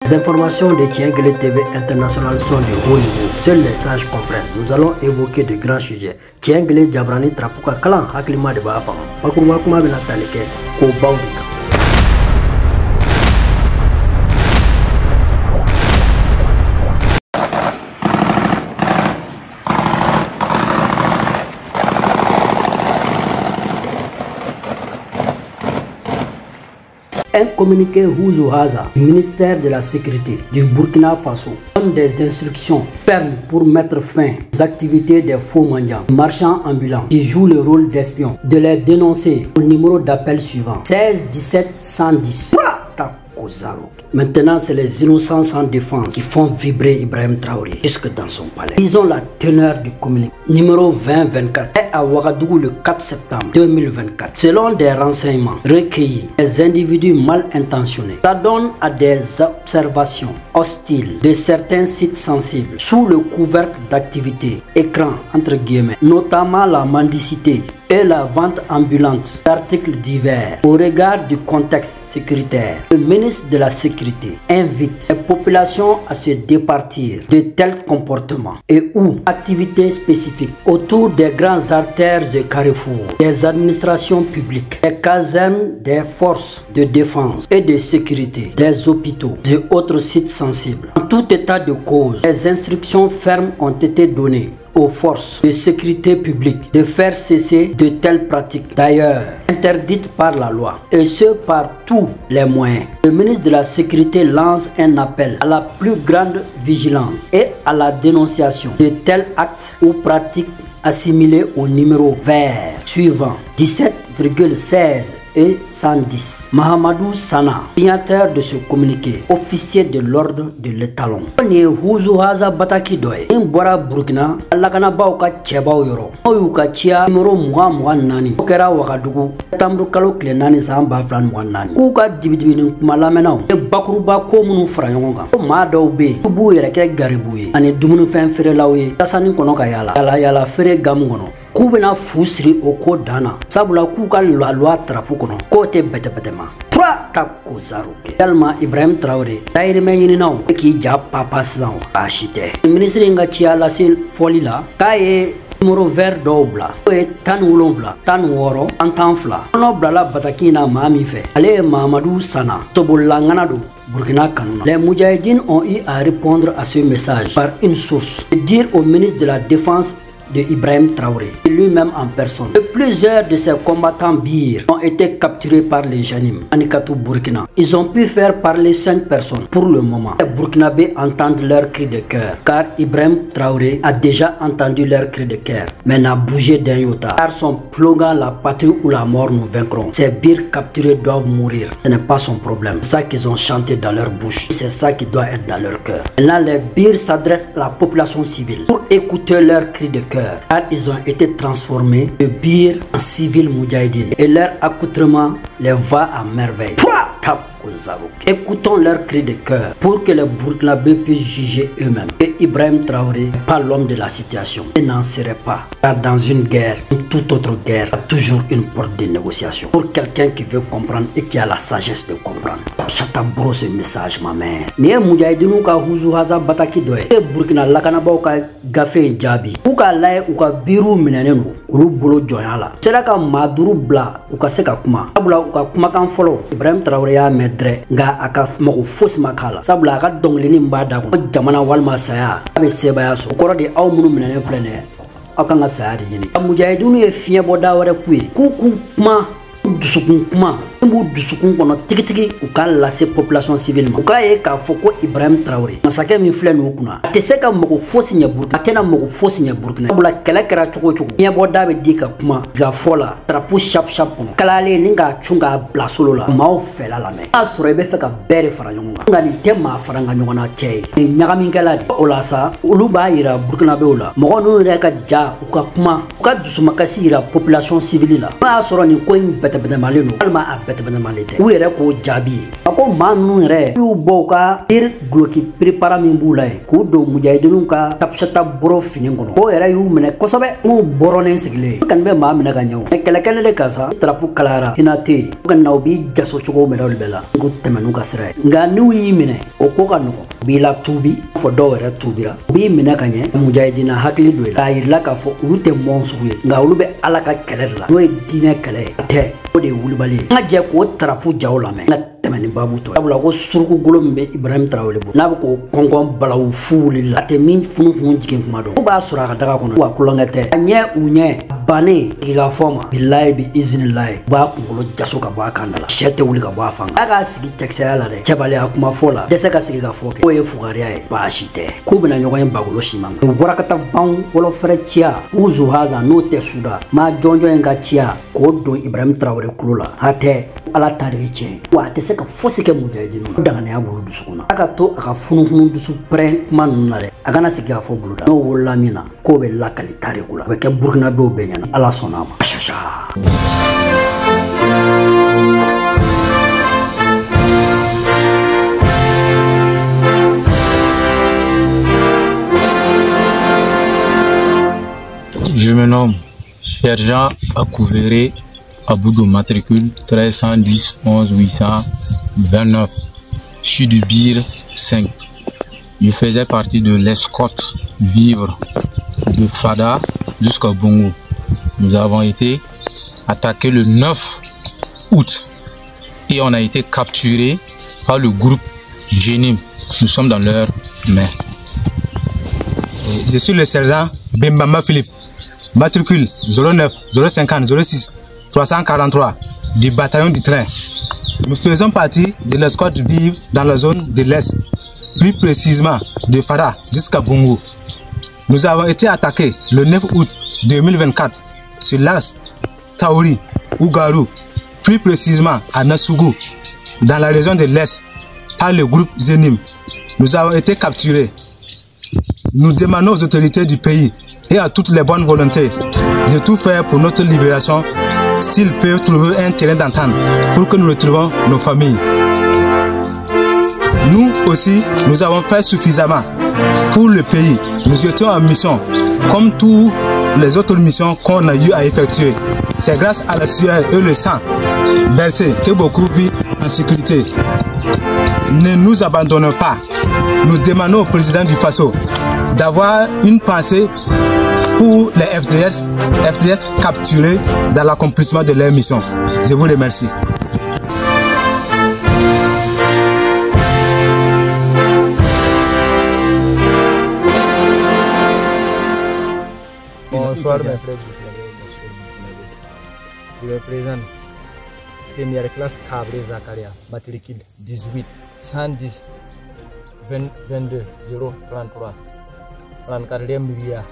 Les informations de Tienguele TV International sont de haut niveau. Seuls les sages comprennent. Nous allons évoquer de grands sujets. Tienguele Jabrani Trapuka Kalan Haklima de Bafa. Pakuruma Kuma Benataleke Ko Baudika. Un communiqué Huzu Haza, ministère de la Sécurité du Burkina Faso, donne des instructions fermes pour mettre fin aux activités des faux mendiants, marchands ambulants qui jouent le rôle d'espions, de les dénoncer au numéro d'appel suivant 16 17 110. Maintenant, c'est les innocents sans défense qui font vibrer Ibrahim Traoré jusque dans son palais. Ils ont la teneur du communiqué. Numéro 2024 est à Ouagadougou le 4 septembre 2024. Selon des renseignements recueillis, les individus mal intentionnés s'adonnent à des observations hostiles de certains sites sensibles sous le couvercle d'activités, écran entre guillemets, notamment la mendicité et la vente ambulante d'articles divers. Au regard du contexte sécuritaire, le ministre de la Sécurité invite les populations à se départir de tels comportements et ou activités spécifiques autour des grandes artères et carrefours, des administrations publiques, des casernes des forces de défense et de sécurité, des hôpitaux et autres sites sensibles. En tout état de cause, les instructions fermes ont été données aux forces de sécurité publique de faire cesser de telles pratiques, d'ailleurs interdites par la loi, et ce par tous les moyens. Le ministre de la Sécurité lance un appel à la plus grande vigilance et à la dénonciation de tels actes ou pratiques assimilés au numéro vert suivant 17,16 et 110. Mahamadou Sana, signataire de ce communiqué, officier de l'ordre de l'étalon. On est Huzu Haza Bataki Doye. Bora Burkina, Alakana Bauka Tchebao Yoro. Oyuka Chia, numéro Mwa Nani. Okera Ouagadougou, Tamru Kalo Klenani Samba Flan Nani. Kuka Dibidibin Malamenao. E Bakuruba Komunu Frayonga. O Madobe, Ubu Yereke Garibouye. Ane Dumunu Fen Fere Lawe. Tasani Konoka Yala. Yala Fere Gamugono. Koubena Fousri au code Dana. Sabula Kouka la loi Trapukono. Côté Betepetema. Pra Tako Zaruke. Tellement Ibrahim Traoré. Taïre Meninao. Qui Jap Papa San. Achite. Le ministre Ngatia Lassil Folila. Kaye. Numéro vert dobla. Tan wolonvla. Tan woro. Antanfla. Nobla la Batakina Mami fait. Allez Mamadou Sana. Sobolanganado. Burkina Kanuna. Les Moudjahidines ont eu à répondre à ce message par une source. Dire au ministre de la Défense de Ibrahim Traoré, lui-même en personne. Et plusieurs de ces combattants bir ont été capturés par les Janim, Anikatou Burkina. Ils ont pu faire parler 5 personnes pour le moment. Les Burkinabés entendent leurs cris de cœur, car Ibrahim Traoré a déjà entendu leurs cris de cœur, mais n'a bougé d'un iota. Car son slogan la patrie ou la mort nous vaincront. Ces birs capturés doivent mourir. Ce n'est pas son problème. C'est ça qu'ils ont chanté dans leur bouche. C'est ça qui doit être dans leur cœur. Maintenant, les birs s'adressent à la population civile pour écouter leurs cris de cœur. Car ils ont été transformés de bir en civils moudjahidines et leur accoutrement les va à merveille. Écoutons leurs cris de cœur pour que les Burkinabés puissent juger eux-mêmes que Ibrahim Traoré n'est pas l'homme de la situation et n'en serait pas. Car dans une guerre, comme toute autre guerre, il y a toujours une porte de négociation. Pour quelqu'un qui veut comprendre et qui a la sagesse de comprendre. Chatabro ce message ma mère. Ni Moudjahidine ka Huzu Haza Bataki Doye. Burkina Lakanaba ka Gafé Djabi. Ou ka laye ou ka biru minenenu. Ulu bolo joyala. C'est là que Maduru Bla ou ka seka kuma. Abula ou ka kuma kan follow. Ibrahim Traoré a medre nga aka mako fosi makala. Sabula aka donglini mbada ko jamana walma saya. Abe sebaya so. Koro de aw munu minenen flene. Akanga saya de yini. Moudjahidine ye fiye boda wara kuye. Kuku kuma dusukun kuma. Mbu dusukun kono tigi u ka lase population civile ma. U ka ye ka foko Ibrahim Traoré. Masakɛ min filɛ nu kunna. A tɛ se ka mako fosi ɲɛ Burkina. A tɛna mako fosi ɲɛ Burkina. Sabula kɛlɛ kɛra cogo cogo. Ɲɛbɔda bɛ di ka kuma. Ka fɔ la. Drapeau chap kɔnɔ. Kalalen ni k'a cun k'a bila solo la. Maaw fɛla lamɛn. N'a sɔrɔ i bɛ fɛ ka bɛɛ de fara ɲɔgɔn kan. Nka nin tɛ maa fara ka ɲɔgɔn na cɛ ye. Nin ɲagaminkɛla de. O la sa olu b'a yira Burkinabéw la. Mɔgɔ ninnu yɛrɛ ka ja u ka kuma. U ka dusumakasi yira population civile la. N'a y'a sɔrɔ nin ko in bɛɛ bɛtɛbɛtɛmalen don walima a bɛtɛbɛtɛmalen tɛ u yɛrɛ k'o jaabi ye a ko maa ninnu yɛrɛ y'u bɔ u ka tir guloki prépara min b'u la ye k'u don mujahidiniw ka tapusata bɔrɔ fini kɔnɔ o yɛrɛ y'u minɛ kosɛbɛ n'u bɔrɔnen sigilen kani bɛ maa minɛ ka ɲɛ o kɛlɛkɛlen de kan sa tarapu kalayara hinɛ tɛ yen u ka na u b'i jaso cogo minɛ olu bɛɛ la ko tɛmɛ n'u ka sira ye nka n'u y'i minɛ o ko ka nɔgɔn u b'i la tuubi fɔ dɔw yɛrɛ tuubira u b'i minɛ ka ɲɛ mujahidina hakili don i la k'a yirila k'a fɔ olu tɛ mɔn sugu ye nka olu bɛ ala ka kɛlɛ de la n'o ye diinɛ kɛlɛ ye tɛ o de ye wulibali ye an ka jɛ k'o tarapu jaw lamɛn n ka tɛmɛ ni babu tɔ sabula ko surukugolo min bɛ ibrahim tarawele bolo n'a bɛ k'o kɔnkɔn balawu fu wulila a tɛ min funufunu jigin kuma dɔn u b'a sɔrɔ a ka daga kɔnɔ wa kulonkɛ tɛ a ɲɛ u ɲɛ bannen k'i ka fɔ ma bilayi bi izinilayi u b'a kunkolo jaso ka bɔ a kan da la sɛ tɛ wuli ka bɔ a fan kan a k'a sigi cɛkisɛya la dɛ cɛbaliya kuma fɔ la dɛsɛ ka sigi ka fɔ kɛ k'o ye fugariya ye baasi tɛ k'u bɛna ɲɔgɔn ye bagolo siman u bɔra ka taa ban wɔlɔfɛrɛ ciya u zuhaza n'o tɛ suda maa jɔnjɔn in ka ciya k'o don ibrahim tarawele kulo la hatɛ ala ta de ye tiɲɛ wa a tɛ se ka fosi kɛ mujahidinu na danganiya bolo dusukun na a ka to a ka funufunu dusu pɛrɛn kuma ninnu na dɛ a kana sigi k'a fɔ boloda n'o wolola min na k'o bɛ lakali tariku la o bɛ kɛ burukinabew bɛɛ ɲɛna ala sɔnna a ma Je me nomme Sergent Akouvéré Aboudou, matricule 1310 11 829. Je suis du BIR 5. Je faisais partie de l'escorte vivre de Fada jusqu'à Bongo. Nous avons été attaqués le 9 août et on a été capturés par le groupe Génim. Nous sommes dans leur main. Je suis le sergent Bembamba Philippe, matricule 09 050 06 343 du bataillon du train. Nous faisons partie de l'escorte vive dans la zone de l'Est, plus précisément de Fada jusqu'à Bongo. Nous avons été attaqués le 9 août 2024 sur l'axe Taouri, Ougarou, plus précisément à Nassougou, dans la région de l'Est, par le groupe Zénim. Nous avons été capturés. Nous demandons aux autorités du pays et à toutes les bonnes volontés de tout faire pour notre libération s'ils peuvent trouver un terrain d'entente pour que nous retrouvons nos familles. Nous aussi, nous avons fait suffisamment pour le pays. Nous étions en mission, comme toutes les autres missions qu'on a eu à effectuer. C'est grâce à la sueur et le sang versé que beaucoup vivent en sécurité. Ne nous abandonnons pas. Nous demandons au président du Faso d'avoir une pensée pour les FDS capturés dans l'accomplissement de leur mission. Je vous remercie. Bonsoir mes frères. Je représente première classe Cabré Zakaria, matricule 18 110 22 033 34e militaire.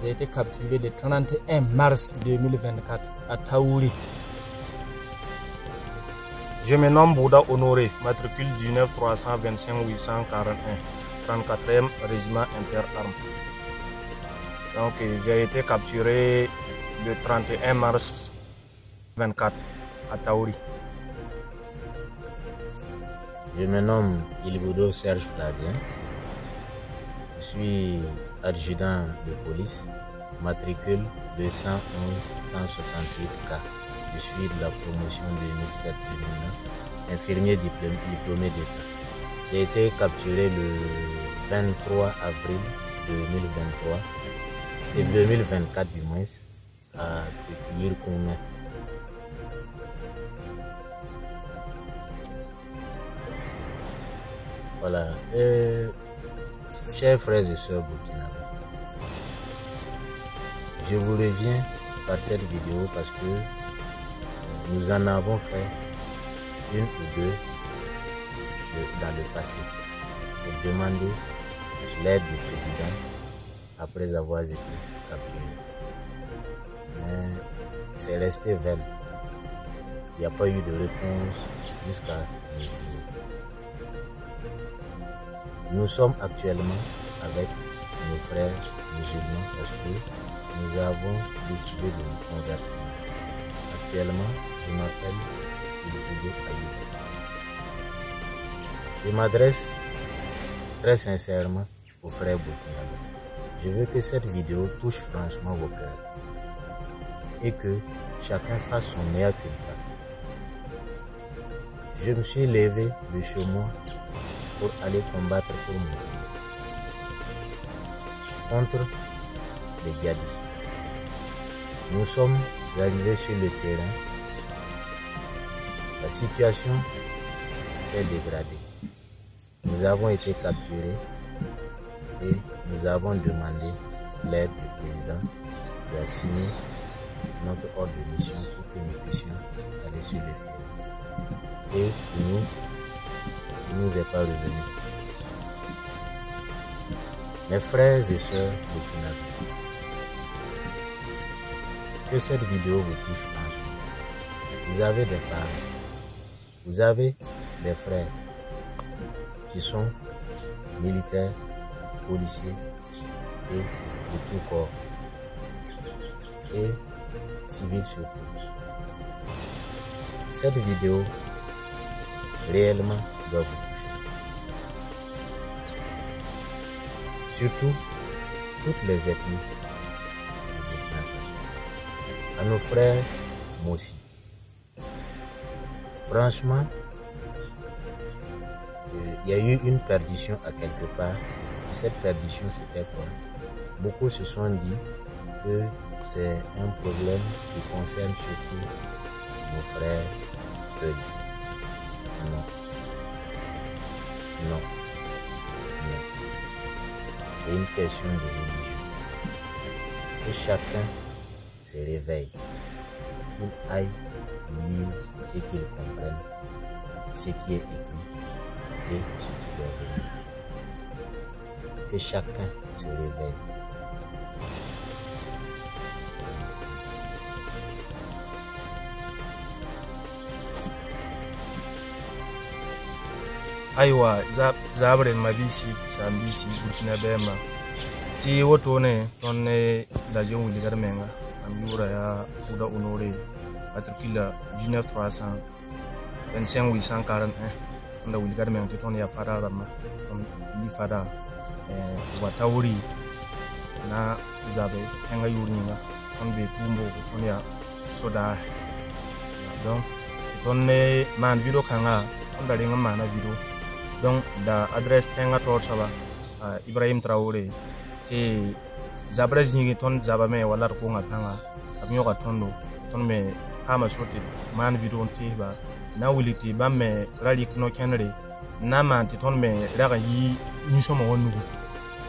J'ai été capturé le 31 mars 2024 à Taouri. Je me nomme Bouda Honoré, matricule 19 325 841, 34e régiment interarmes. Donc j'ai été capturé le 31 mars 2024 à Taouri. Je me nomme Ilboudo Serge Flavien. Je suis adjudant de police, matricule 211 168K. Je suis de la promotion 2007-2009, infirmier diplômé d'État. J'ai été capturé le 23 avril 2023 et 2024 du moins à Tekir-Koumé. Voilà. Chers frères et sœurs burkinabés, je vous reviens par cette vidéo parce que nous en avons fait une ou deux dans le passé pour demander l'aide du président après avoir été capturé. Mais c'est resté vain. Il n'y a pas eu de réponse jusqu'à aujourd'hui. Nous sommes actuellement avec nos frères musulmans parce que nous avons décidé de nous convertir. Actuellement, je m'appelle Boudou Ayoub. Je m'adresse très sincèrement aux frères burkinabés. Je veux que cette vidéo touche franchement vos cœurs et que chacun fasse son meilleur culpa. Je me suis levé de chez moi pour aller combattre pour mon pays contre les djihadistes. Nous sommes arrivés sur le terrain. La situation s'est dégradée. Nous avons été capturés et nous avons demandé l'aide du président qui a signé notre ordre de mission pour que nous puissions aller sur le terrain. Et il nous est pas revenu. Mes frères et sœurs burkinabés, que cette vidéo vous touche franchement. Vous avez des parents, vous avez des frères qui sont militaires, policiers et de tout corps, et civils surtout. Cette vidéo réellement doit vous toucher. Surtout toutes les ethnies. À nos frères, moi aussi. Franchement, il y a eu une perdition à quelque part. Et cette perdition, c'était quoi? Beaucoup se sont dit que c'est un problème qui concerne surtout nos frères peuls. Non. Non. Non. C'est une question de religion. Que chacun se réveille, qu'il aille lire et qu'il comprenne ce qui est écrit et ce qui doit venir. Que chacun se réveille. Aiwa zabren mabisi sambisi burkinabé ma ti woto ne tonne da je wuli garmenga amura ya Bouddha Honoré matricule 19300 25841 on da wuli garmenga ti tonne ya fara rama on li fara watauri na zabe henga yuringa on be tumbo on ya soda donc tonne man video kanga on da ringa mana video donc da adresse tenga tor saba Ibrahim Traoré te zabra zingi ton zaba me wala ko ngatanga abnyo ka tondo ton me ama sote man video te ba na wuliti ba me rali no kenre na man te ton me raga yi nyuso mo wonu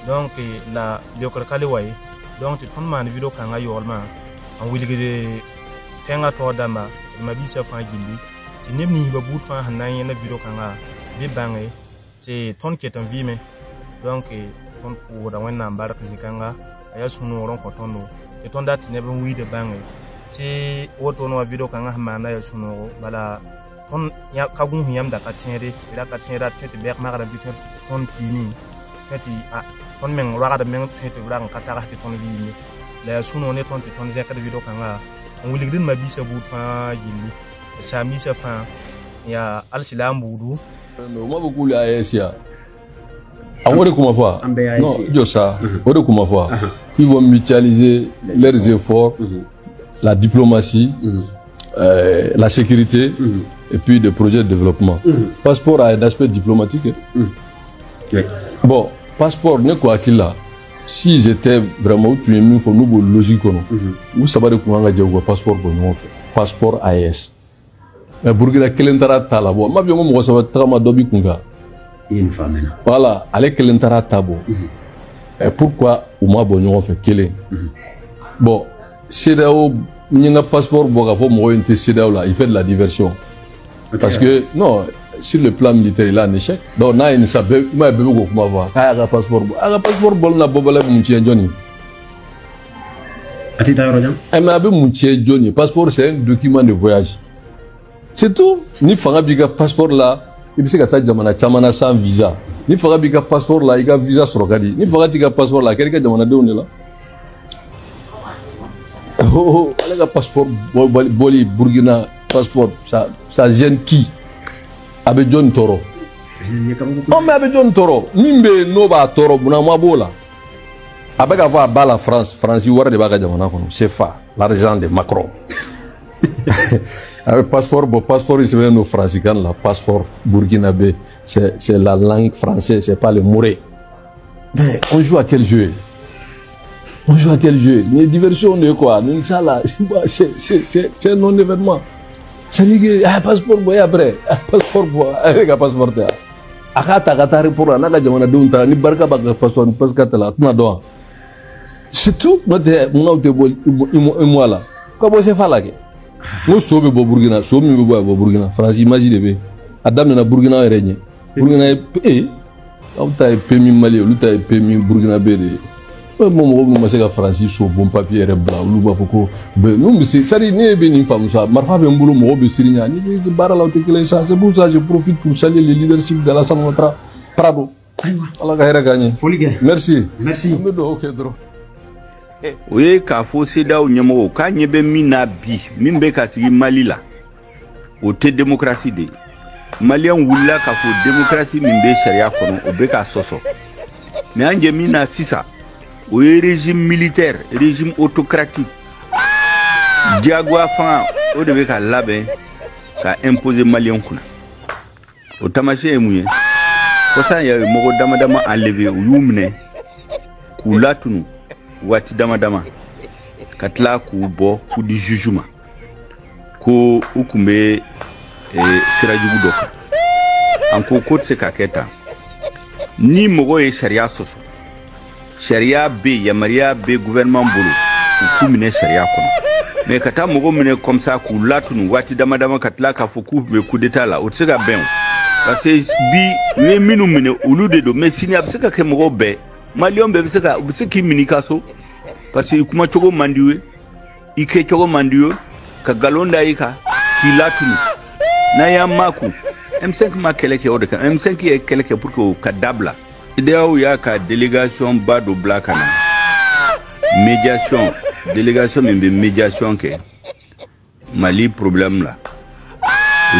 donc la lekol kale way donc te ton man video kanga yolma an wuligi tenga to dama ma bi sa fa gindi te nebni ba bur fa hanan yana video kanga be bangai te ton ketan vime donc ton pour da wen nambar kizikanga aya sunu ron ko tondo e ton dat ne ben wi de bangai te woto no video kanga mana ya sunu bala ton ya kagun hiyam da katinere ila katinera tete ber magara bi ton kini tete a ton men raga da men tete ran katara te ton vi la sunu ne ton zekar video kanga on wiligdin ma bisa bur fa yilli sa mi sa fa ya alsilam budu no ma beaucoup la ASIA on de comment voir non yo ça on de comment voir ils vont mutualiser leurs efforts la diplomatie la sécurité et puis des projets de développement passeport a un aspect diplomatique bon passeport ne quoi qu'il a s'ils étaient vraiment où tu es mis faut nous logique non où ça va de quoi on passeport pour nous fait passeport AES mais Burkina kelentara tala bo ma bi ngo ça va trama dobi kunga une femme voilà avec kelentara tabo et pourquoi ou ma bo ñoo fait kele bon CEDEAO ñinga passeport bo ga fo mo yente CEDEAO là il fait de la diversion parce que non sur le plan militaire il a un échec donc na une sabe ma bebe go kuma va ka passeport bol na bobala mu ci joni ati ta roja e ma be mu ci joni passeport c'est un document de voyage. C'est tout. Ni fanga biga passeport là, il se gata jamana chamana sans visa. Ni fanga biga passeport là, il a visa sur Gadi. Ni fanga biga passeport là, quelqu'un jamana de on est là. Oh, le passeport, Boli, Burkina, passeport, ça gêne qui? Avec John Toro. Oh, mais avec John Toro, Mimbe Nova Toro, Bunamabola. Avec avoir bas la France, France, il y a des bagages, c'est fa, l'argent de Macron. Avec passeport, il se met nos francicains, la passeport burkinabé, c'est la langue française, c'est pas le mouré. Mais on joue à quel jeu? On joue à quel jeu? Une diversion de quoi? C'est un non-événement. Ça dit que passeport, boy, après, passeport, boy, avec un passeport. Akata pour la naga jamana dunta ni barka baka passeport parce que la tuna doa. C'est tout. Moi te moi là. Comment c'est fait là? Moi sobe bo Burkina, sobe mi bo Burkina. France imagine be. Adam na Burkina régné. Burkina on t'a permis Mali, on t'a permis Burkina be. Moi ma sega France so bon papier blanc, lu ba foko. Non mais c'est ça dit ni be ni femme ça. Marfa be mbulu mo be sirinya ni be barala te kele ça. C'est pour ça je profite pour saluer le leadership de la Ouattara. Bravo. Allah ka hera gagné. Merci. Merci. OK drôle. Oui, ka fo seda o nyamo ka nyebe mina bi mimbe ka sigi Mali la o te démocratie de Malien wula ka fo démocratie mimbe sharia kono o be ka soso mais anje mina sisa o régime militaire régime autocratique diagwa fa o de be ka labe ka imposer Malien kuna o tamache emuye ko sa ya mo dama enlever o yumne ku latunu wati dama katla ku bo ku di jugement ko ukumbe sirajugu doka anko ko tse kaketa ni mogo e sharia soso sharia be ya maria be gouvernement bolo ku mine sharia kono mais kata mogo mine comme ça ku latunu wati dama katla ka foku be coup d'état la o tse ga ben parce que bi ne minu mine ulude do mais sini abseka ke mogo be Malion be biseki minikaso parce que kuma chogo mandiwe ike chogo mandiwe ka galonda ika kilatunu na ya maku M5 ma keleke odeka M5 ye keleke pour que ka dabla ideo ya ka délégation bado blakana médiation délégation membe médiation ke Mali problème là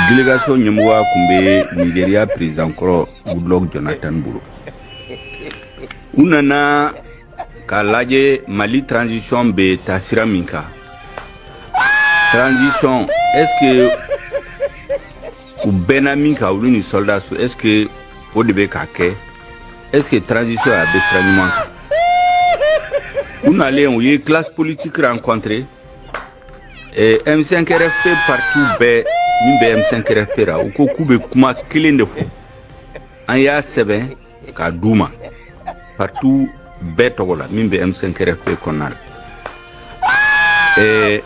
délégation nyamwa kumbe Nigeria président Koro Goodluck Jonathan Buro unana kalaje Mali transition be tasira minka transition est-ce que ou benaminka ou ni soldat est-ce que o de be kake est-ce que transition a besraniment unale on y classe politique rencontrée et M5RFP partout be mimbe M5RFP ra ou ko kube kuma kilinde fo an ya sebe ka duma partout betogola mimbe M5RFP konal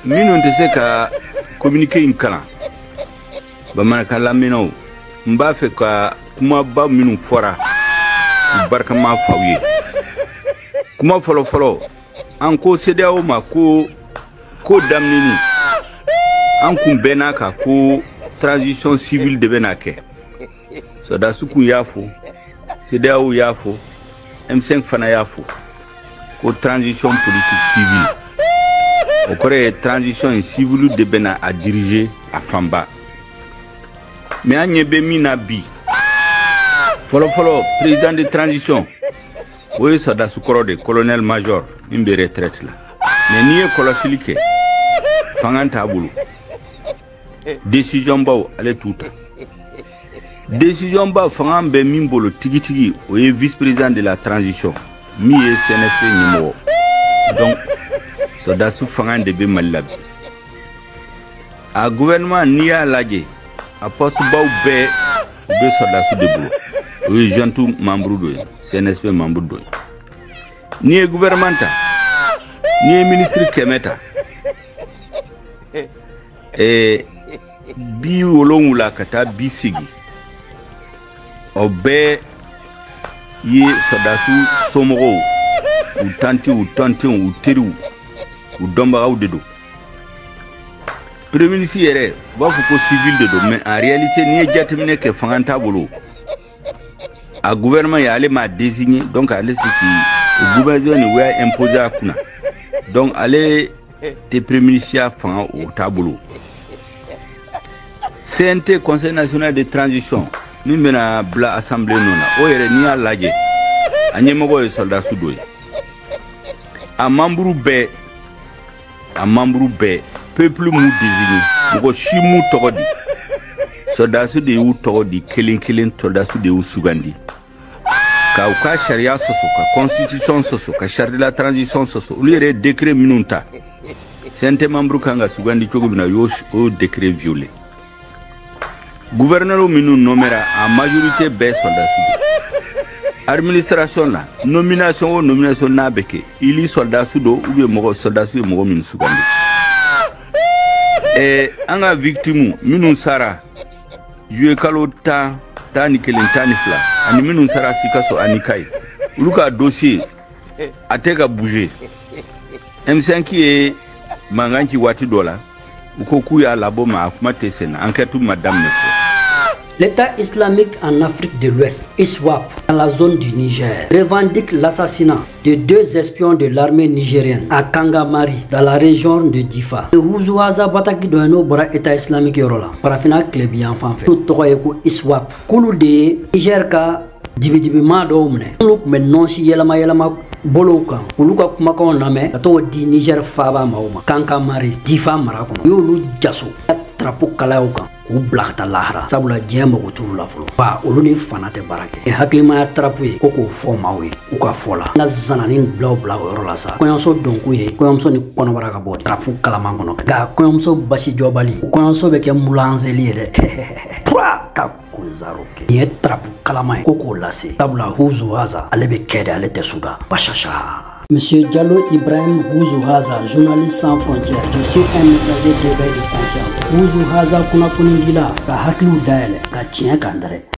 minu ntese ka communiquer inkala ba manaka lamino mba fe ka kuma ba minu fora barka ma fawiye kuma folo anko CEDEAO ma ko damnini ankum benaka ko transition civile de benake so da suku yafo CEDEAO yafo M5 fana yafo ko transition politique civile au Corée transition civile de bena à diriger à Famba mais anyebe mina bi folo président de transition oui ça da sukoro de colonel major mimbe retraite là mais nié kolofilike fanganta bulu décision baw ale tout décision ba fangambe mimbolo tigitigi o est vice-président de la transition mi est CNSP numéro donc ça da su fangande be malabi a gouvernement ni a laje a poste baw be soda su de boulot oui jantou membre do CNSP membre do ni gouvernemental ni ministre Kemeta bi wolongula kata bisigi obe ye sadasu somoro ou tanti ou teru ou domba ou dedo premier ministre yere ba fuko civil dedo mais en réalité ni jatemine ke fanganta bolo a gouvernement ya ale ma désigné donc ale ce qui au gouvernement ni wa imposer akuna donc ale te premier ministre ya fanga o tabolo CNT Conseil national de transition min bena bla assemblée nona o yere ni ya lajɛ a ɲɛmɔgɔ ye soldat sudo ye a membre bɛɛ peuple mu désigné mɔgɔ si mu tɔgɔ di soldat de y'u tɔgɔ di kelen soldat de y'u sugandi ka u ka sariya sɔsɔ ka constitution sɔsɔ ka charte de la transition sɔsɔ olu yɛrɛ décret minnu ta CNT membre kan ka sugandi cogo min na o décret violé gouverneur minnu nomera en majorité bɛɛ soldat de administration la nomination o nomination n'a bɛ kɛ ili soldat do ou bien mɔgɔ soldat ye mɔgɔ minnu sugandi an ka victime minnu sara juillet kalo tan ni kelen tan ni fila ani minnu sara Sikaso ani Kayi olu ka dossier a tɛ ka bouger M5 ye mankan ci waati dɔ la u ko k'u y'a labɔ ma a kuma tɛ senna enquête ma daminɛ fɔ. L'État islamique en Afrique de l'Ouest, ISWAP, dans la zone du Niger, revendique l'assassinat de 2 espions de l'armée nigérienne à Kangamari, dans la région de Difa. Houzuaza Bataki Doeno Bora État islamique Yorola, Parafina Klebi en fanfé. Tout Togoyeko ISWAP, Koulou de Nigerka, Dibi Madoumne, Koulou Menonsi Yelama bolo kan olu ka kumakanw lamɛn ka t'o di Niger faaba maaw ma Kankamari Difa mara kɔnɔ u y'olu jaso drapeau kalayaw kan k'u bila ka taa lahara sabula diɲɛ mago t'olu la fɔlɔ wa olu ni fana tɛ baara kɛ hakilimaya drapeau ye ko k'o fɔ maaw ye u ka fɔ la n ka zanani bila o yɔrɔ la sa kɔɲɔmuso donkun ye kɔɲɔmuso ni kɔnɔbara ka bɔ drapeau kalaman kɔnɔ nka kɔɲɔmuso basi jɔbali kɔɲɔmuso bɛ kɛ mulanzeli ye dɛ pura ka kunzaroke ye drapeau kalaman ye ko k'o lase sabula Houzuaza ale bɛ kɛ de ale tɛ suda bashasha. Monsieur Diallo Ibrahim Houzuaza, journaliste sans frontières, je suis un messager d'éveil de conscience. Houzuaza kunnafoni dila ka hakiliw dayɛlɛ ka tiɲɛ kan dɛrɛ.